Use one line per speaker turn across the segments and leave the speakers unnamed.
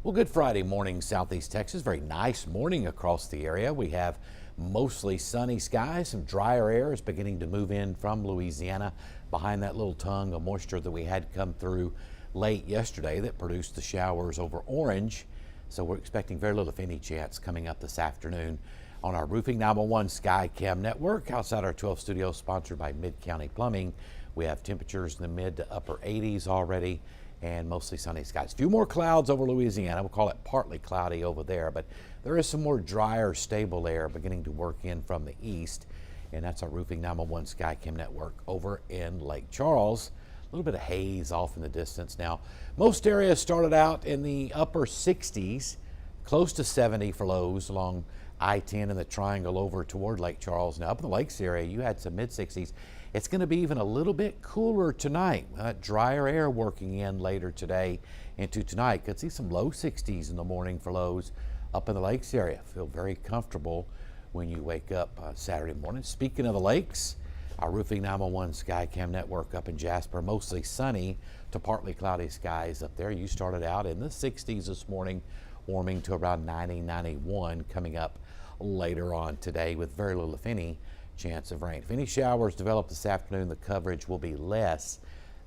Well, good Friday morning, Southeast Texas. Very nice morning across the area. We have mostly sunny skies. Some drier air is beginning to move in from Louisiana behind that little tongue of moisture that we had come through late yesterday that produced the showers over Orange. So we're expecting very little, if any, chance coming up this afternoon on our Roofing 911 Skycam network. Outside our 12 studios, sponsored by Mid-County Plumbing, we have temperatures in the mid to upper 80s already, and mostly sunny skies. A few more clouds over Louisiana. We'll call it partly cloudy over there, but there is some more drier, stable air beginning to work in from the east, and that's our Roofing 911 Skycam network over in Lake Charles. A little bit of haze off in the distance now. Most areas started out in the upper 60s, close to 70 for lows along I-10 and the triangle over toward Lake Charles. Now up in the lakes area, you had some mid-60s. It's going to be even a little bit cooler tonight. Drier air working in later today into tonight. Could see some low 60s in the morning for lows up in the lakes area. Feel very comfortable when you wake up Saturday morning. Speaking of the lakes, our Roofing 911 Skycam network up in Jasper, mostly sunny to partly cloudy skies up there. You started out in the 60s this morning, warming to around 90, 91 coming up later on today with very little, if any, chance of rain. If any showers develop this afternoon, the coverage will be less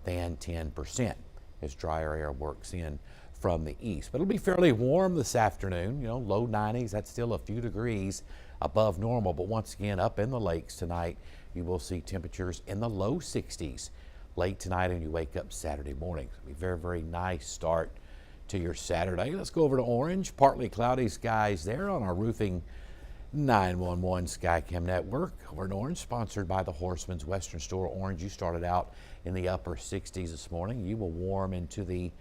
than 10% as drier air works in from the east. But it'll be fairly warm this afternoon, you know, low 90s. That's still a few degrees above normal. But once again, up in the lakes tonight, you will see temperatures in the low 60s late tonight and you wake up Saturday morning. It'll be a very, very nice start to your Saturday. Let's go over to Orange. Partly cloudy skies there on our Roofing 911 Skycam network. We're in Orange, sponsored by the Horseman's Western Store. Orange, you started out in the upper 60s this morning. You will warm into the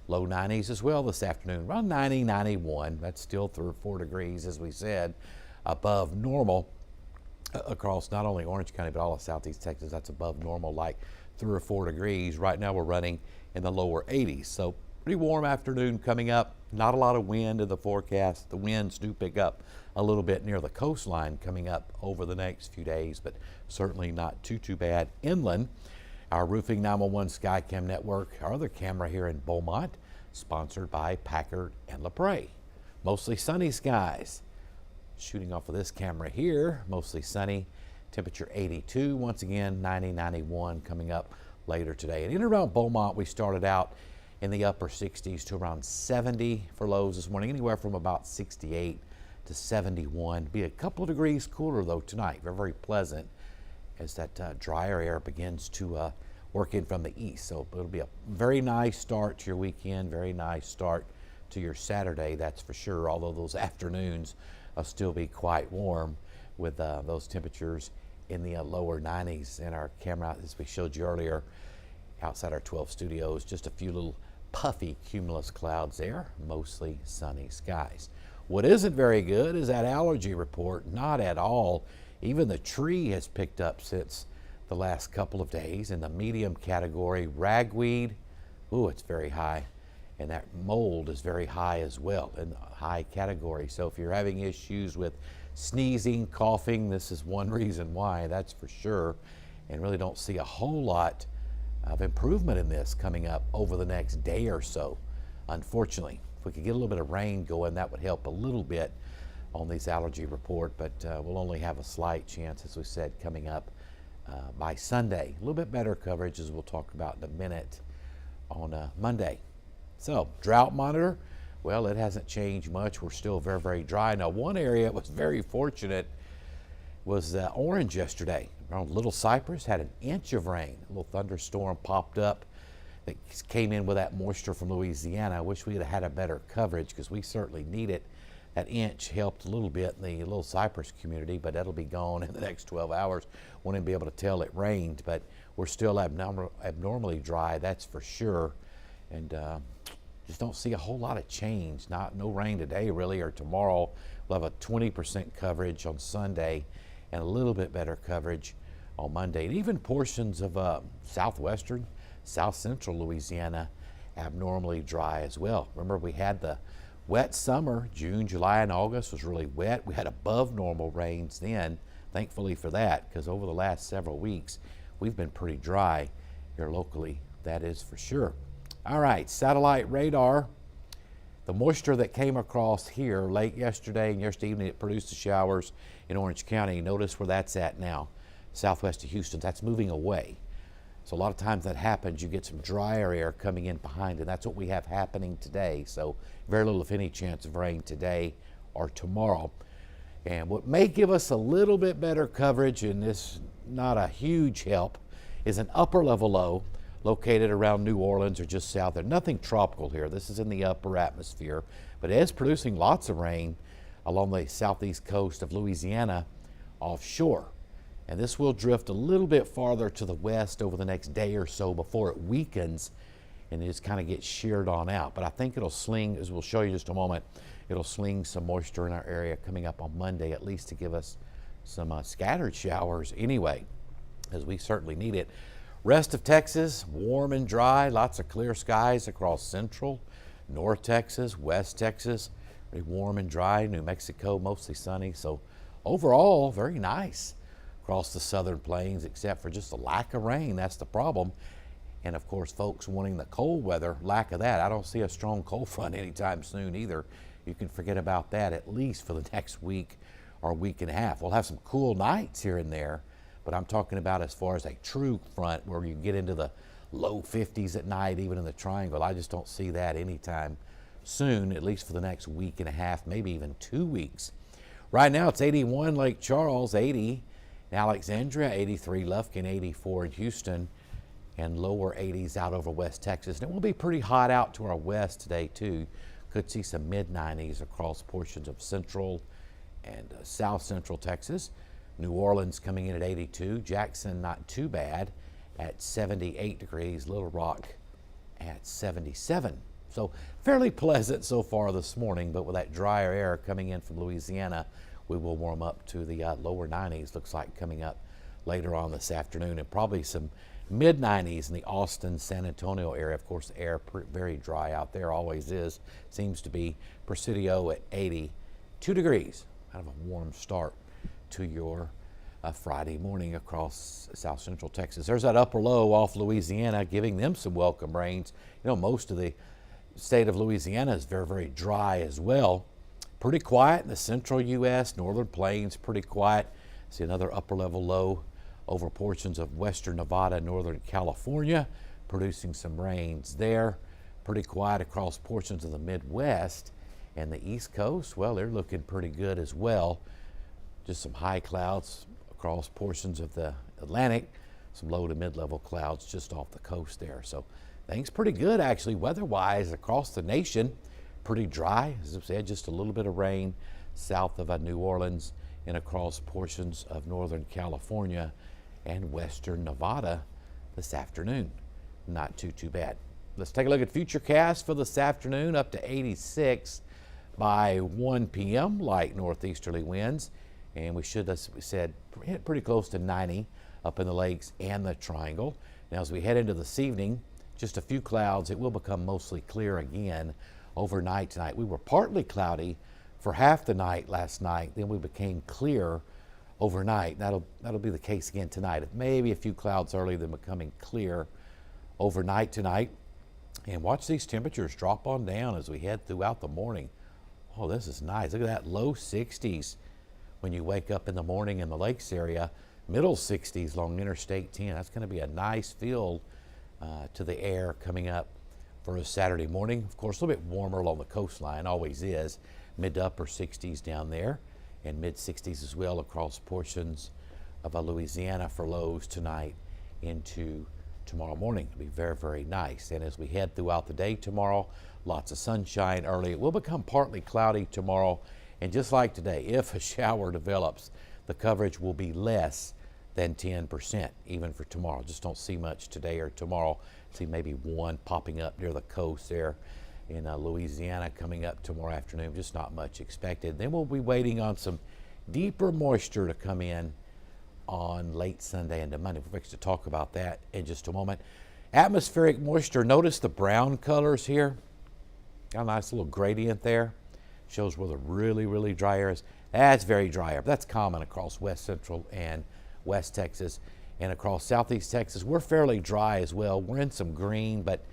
low 90s as well this afternoon, around 90, 91. That's still 3 or 4 degrees, as we said, above normal across not only Orange County, but all of Southeast Texas. That's above normal, like 3 or 4 degrees. Right now we're running in the lower 80s. So pretty warm afternoon coming up. Not a lot of wind in the forecast. The winds do pick up a little bit near the coastline coming up over the next few days, but certainly not too bad inland. Our Roofing 911 Skycam network, our other camera here in Beaumont, sponsored by Packard and LaPrade. Mostly sunny skies. Shooting off of this camera here, mostly sunny, temperature 82. Once again, 90, 91 coming up later today. And in and around Beaumont, we started out in the upper 60s to around 70 for lows this morning, anywhere from about 68 to 71. Be a couple of degrees cooler though tonight. Very, very pleasant as that drier air begins to work in from the east. So it'll be a very nice start to your weekend, very nice start to your Saturday, that's for sure. Although those afternoons will still be quite warm with those temperatures in the lower 90s. In our camera, as we showed you earlier, outside our 12 studios, just a few little puffy cumulus clouds there, mostly sunny skies. What isn't very good is that allergy report. Not at all. Even the tree has picked up since the last couple of days in the medium category. Ragweed, ooh, it's very high. And that mold is very high as well in the high category. So if you're having issues with sneezing, coughing, this is one reason why, that's for sure. And really don't see a whole lot of improvement in this coming up over the next day or so, unfortunately. If we could get a little bit of rain going, that would help a little bit on this allergy report, but we'll only have a slight chance, as we said, coming up by Sunday. A little bit better coverage, as we'll talk about in a minute, on Monday. So, drought monitor, well, it hasn't changed much. We're still very, very dry. Now, one area that was very fortunate was Orange yesterday. Around Little Cypress, had an inch of rain. A little thunderstorm popped up that came in with that moisture from Louisiana. I wish we had had a better coverage because we certainly need it. That inch helped a little bit in the Little Cypress community, but that'll be gone in the next 12 hours. Won't even be able to tell it rained, but we're still abnormally dry, that's for sure. And just don't see a whole lot of change. No rain today really, or tomorrow. We'll have a 20% coverage on Sunday and a little bit better coverage on Monday. And even portions of southwestern, south central Louisiana abnormally dry as well. Remember, we had the wet summer. June, July, and August was really wet. We had above normal rains then, thankfully for that, because over the last several weeks we've been pretty dry here locally, that is for sure. All right, satellite radar The moisture that came across here late yesterday and yesterday evening, it produced the showers in Orange County. Notice where that's at now, southwest of Houston. That's moving away. So a lot of times that happens, you get some drier air coming in behind it. That's what we have happening today. So very little, if any, chance of rain today or tomorrow. And what may give us a little bit better coverage, and this not a huge help, is an upper level low located around New Orleans or just south there. Nothing tropical here. This is in the upper atmosphere, but it is producing lots of rain along the southeast coast of Louisiana offshore. And this will drift a little bit farther to the west over the next day or so before it weakens and it just kind of gets sheared on out. But I think it'll sling, as we'll show you in just a moment, it'll sling some moisture in our area coming up on Monday, at least to give us some scattered showers anyway, as we certainly need it. Rest of Texas, warm and dry, lots of clear skies across central, north Texas, west Texas, very warm and dry. New Mexico, mostly sunny. So overall, very nice across the southern plains, except for just a lack of rain. That's the problem. And of course, folks wanting the cold weather, lack of that. I don't see a strong cold front anytime soon either. You can forget about that at least for the next week or week and a half. We'll have some cool nights here and there, but I'm talking about as far as a true front where you get into the low 50s at night, even in the triangle. I just don't see that anytime soon, at least for the next week and a half, maybe even 2 weeks. Right now it's 81 Lake Charles, 80 in Alexandria, 83 Lufkin, 84 in Houston, and lower 80s out over West Texas. And it will be pretty hot out to our west today too. Could see some mid-90s across portions of central and south central Texas. New Orleans coming in at 82. Jackson not too bad at 78 degrees. Little Rock at 77. So fairly pleasant so far this morning, but with that drier air coming in from Louisiana, we will warm up to the lower 90s, looks like coming up later on this afternoon, and probably some mid-90s in the Austin, San Antonio area. Of course, the air very dry out there, always is. Seems to be. Presidio at 82 degrees. Kind of a warm start to your Friday morning across south central Texas. There's that upper low off Louisiana, giving them some welcome rains. You know, most of the state of Louisiana is very, very dry as well. Pretty quiet in the central U.S., northern plains, pretty quiet. See another upper level low over portions of western Nevada, northern California, producing some rains there. Pretty quiet across portions of the Midwest and the East Coast. Well, they're looking pretty good as well. Just some high clouds across portions of the Atlantic, some low to mid-level clouds just off the coast there. So things pretty good actually weather-wise across the nation. Pretty dry, as I said, just a little bit of rain south of New Orleans and across portions of northern California and western Nevada this afternoon. Not too bad. Let's take a look at Futurecast for this afternoon, up to 86 by 1 p.m. Light northeasterly winds, and we should, as we said, hit pretty close to 90 up in the lakes and the triangle. Now as we head into this evening, just a few clouds. It will become mostly clear again overnight tonight. We were partly cloudy for half the night last night, then we became clear overnight. That'll be the case again tonight. Maybe a few clouds early, then becoming clear overnight tonight. And watch these temperatures drop on down as we head throughout the morning. Oh, this is nice. Look at that, low 60s when you wake up in the morning in the lakes area, middle 60s along Interstate 10. That's going to be a nice feel to the air coming up for a Saturday morning. Of course, a little bit warmer along the coastline, always is. Mid to upper 60s down there and mid 60s as well across portions of Louisiana for lows tonight into tomorrow morning. It'll be very, very nice. And as we head throughout the day tomorrow, lots of sunshine early. It will become partly cloudy tomorrow. And just like today, if a shower develops, the coverage will be less than 10% even for tomorrow. Just don't see much today or tomorrow. See maybe one popping up near the coast there in Louisiana coming up tomorrow afternoon. Just not much expected. Then we'll be waiting on some deeper moisture to come in on late Sunday into Monday. We'll fix to talk about that in just a moment. Atmospheric moisture, notice the brown colors here. Got a nice little gradient there. Shows where the really, really dry air is. That's very dry air. That's common across west central and west Texas and across southeast Texas. We're fairly dry as well. We're in some green, but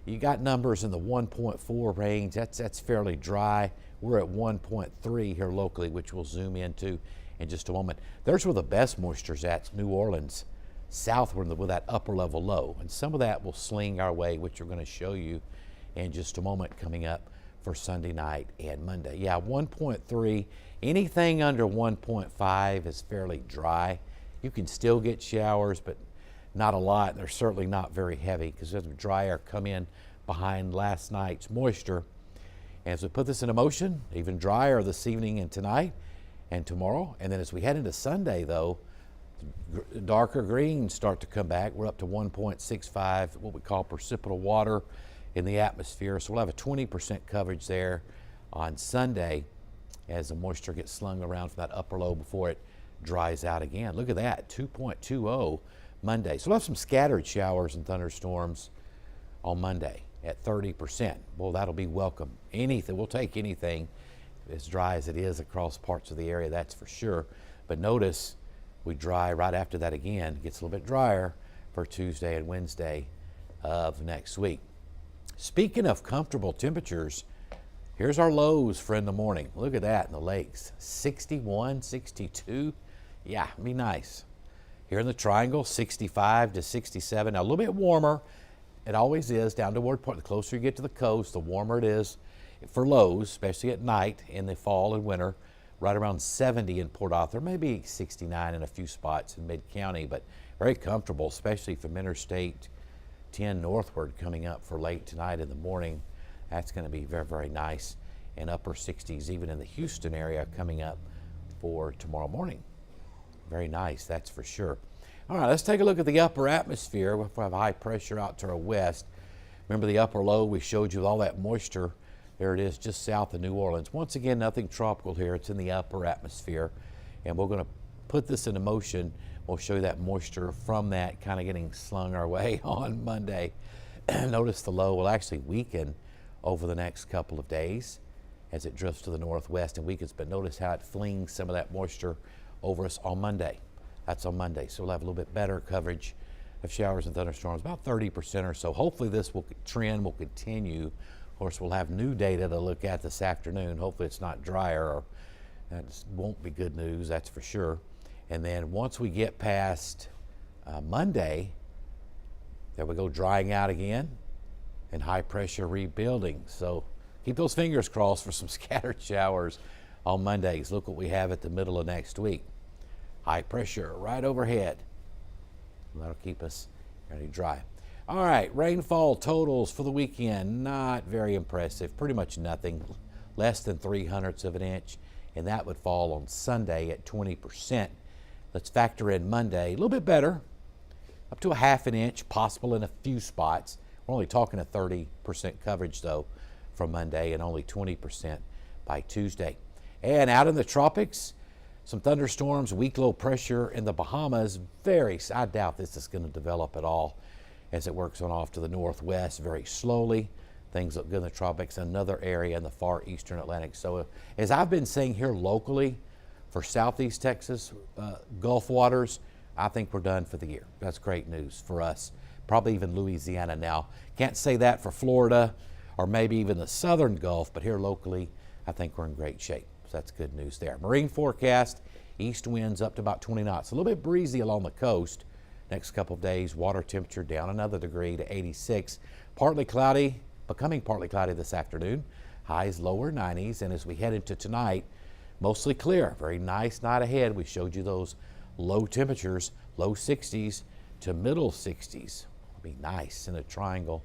You got numbers in the 1.4 range. That's fairly dry. We're at 1.3 here locally, which we'll zoom into in just a moment. There's where the best moisture's at, New Orleans, southward with that upper level low. And some of that will sling our way, which we're going to show you in just a moment coming up for Sunday night and Monday. Yeah, 1.3. Anything under 1.5 is fairly dry. You can still get showers, but not a lot. They're certainly not very heavy because the dry air come in behind last night's moisture. As we put this into motion, even drier this evening and tonight and tomorrow. And then as we head into Sunday, though, darker greens start to come back. We're up to 1.65, what we call precipitable water in the atmosphere. So we'll have a 20% coverage there on Sunday as the moisture gets slung around from that upper low before it dries out again. Look at that, 2.20 Monday. So we'll have some scattered showers and thunderstorms on Monday at 30%. Well, that'll be welcome. Anything, we'll take anything as dry as it is across parts of the area, that's for sure. But notice we dry right after that again. It gets a little bit drier for Tuesday and Wednesday of next week. Speaking of comfortable temperatures, here's our lows for in the morning. Look at that in the lakes, 61, 62. Yeah, it'd be nice. Here in the triangle, 65 to 67. Now a little bit warmer. It always is down toward Port. The closer you get to the coast, the warmer it is for lows, especially at night in the fall and winter. Right around 70 in Port Arthur, maybe 69 in a few spots in mid-county, but very comfortable, especially from Interstate 10 northward coming up for late tonight in the morning. That's going to be very, very nice. And upper 60s even in the Houston area coming up for tomorrow morning. Very nice, that's for sure. All right, let's take a look at the upper atmosphere. We have high pressure out to our west. Remember the upper low we showed you with all that moisture. There it is just south of New Orleans. Once again, nothing tropical here. It's in the upper atmosphere. And we're going to put this into motion. We'll show you that moisture from that kind of getting slung our way on Monday. Notice the low will actually weaken over the next couple of days as it drifts to the northwest and weakens. But notice how it flings some of that moisture over us on Monday. That's on Monday. So we'll have a little bit better coverage of showers and thunderstorms, about 30% or so. Hopefully this trend will continue. Of course, we'll have new data to look at this afternoon. Hopefully it's not drier, or that won't be good news, that's for sure. And then once we get past Monday, there we go, drying out again and high pressure rebuilding. So keep those fingers crossed for some scattered showers on Mondays. Look what we have at the middle of next week. High pressure right overhead. That'll keep us fairly dry. All right, rainfall totals for the weekend, not very impressive. Pretty much nothing, less than 0.03 of an inch, and that would fall on Sunday at 20%. Let's factor in Monday, a little bit better, up to 0.5 inch, possible in a few spots. We're only talking a 30% coverage though for Monday and only 20% by Tuesday. And out in the tropics, some thunderstorms, weak low pressure in the Bahamas. I doubt this is going to develop at all as it works on off to the northwest very slowly. Things look good in the tropics, another area in the far eastern Atlantic. So as I've been saying here locally for southeast Texas, Gulf waters, I think we're done for the year. That's great news for us, probably even Louisiana now. Can't say that for Florida or maybe even the southern Gulf, but here locally, I think we're in great shape. So that's good news there. Marine forecast, east winds up to about 20 knots. A little bit breezy along the coast. Next couple of days, water temperature down another degree to 86. Partly cloudy, becoming partly cloudy this afternoon. Highs lower 90s, and as we head into tonight, mostly clear. Very nice night ahead. We showed you those low temperatures, low 60s to middle 60s. It'll be nice in a triangle